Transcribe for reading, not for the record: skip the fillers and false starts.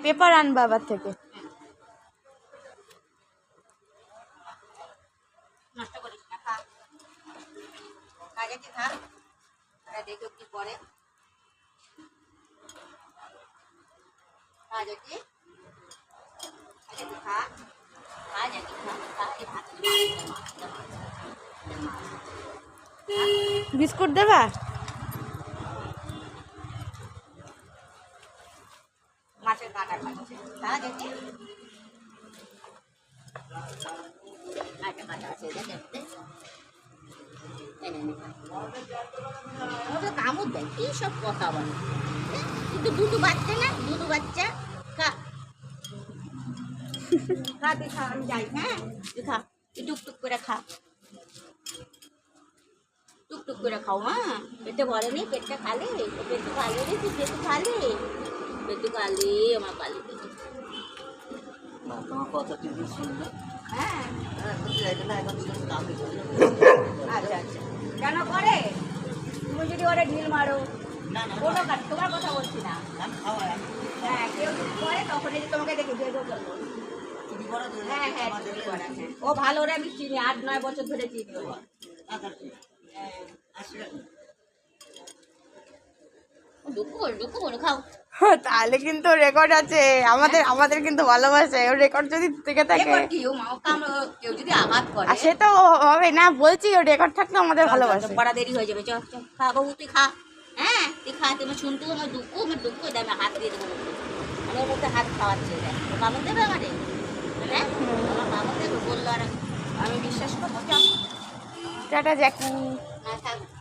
Paper আনবা আবার থেকে। নষ্ট করিস না, খা কাজে কি খা, দেখো কি পরে কাজে কি খা, কাজে কি খা, কাজে ভাত বিস্কুট দেবা? মাছের কাঁটা খাচ্ছে, কাজে কি কাঁটা আছে কামড় দেয়, কি সব কথা বলে, কিন্তু দুটো বাচ্চা না, দুটো বাচ্চা খা খা, তুই খা, আমি যাই, হ্যাঁ তুই খা, তুই টুকটুক করে খা, টুকটুক করে খাও, হ্যাঁ পেটে ভরেনি, পেটটা খালি, পেটু খালি রে, তুই পেটু খালি, পেটু খালি, আমার খালি পেটু। তোমার কথা টিভি শুনবে, হ্যাঁ আচ্ছা আচ্ছা আচ্ছা, কেন করে তুমি যদি ওরা ঢিল মারো, কোনো কাজ, তোমার কথা বলছি না, হ্যাঁ কেউ যদি করে তখন যদি তোমাকে দেখে দিয়ে দেবো, হ্যাঁ হ্যাঁ চুরি করা, হ্যাঁ ও ভালো রে, আমি চিনি, 8-9 বছর ধরে চিনি ও। খাও তাহলে কিন্তু রেকর্ড আছে, আমাদের কিন্তু ভালোবাসে, ওর রেকর্ড যদি থেকে থাকে। কেউ যদি আঘাত করে, আর সে তো হবে না, বলছি ওর রেকর্ড থাকলে আমাদের ভালোবাসে। বড় দেরি হয়ে যাবে, চল চল খা বাবু, তুই খা, হ্যাঁ তুই খা, তুমি শুনতু, আমার দুঃখ দেয়, আমি হাত দিয়ে দেবো, আমি ওর মধ্যে হাত খাওয়াচ্ছে, ও কামড় দেবে আমারে, হ্যাঁ আমার কামড় দেবে বললো, আর আমি বিশ্বাস করবো, চল টাটা জ্যাকি। হ্যাঁ থাক।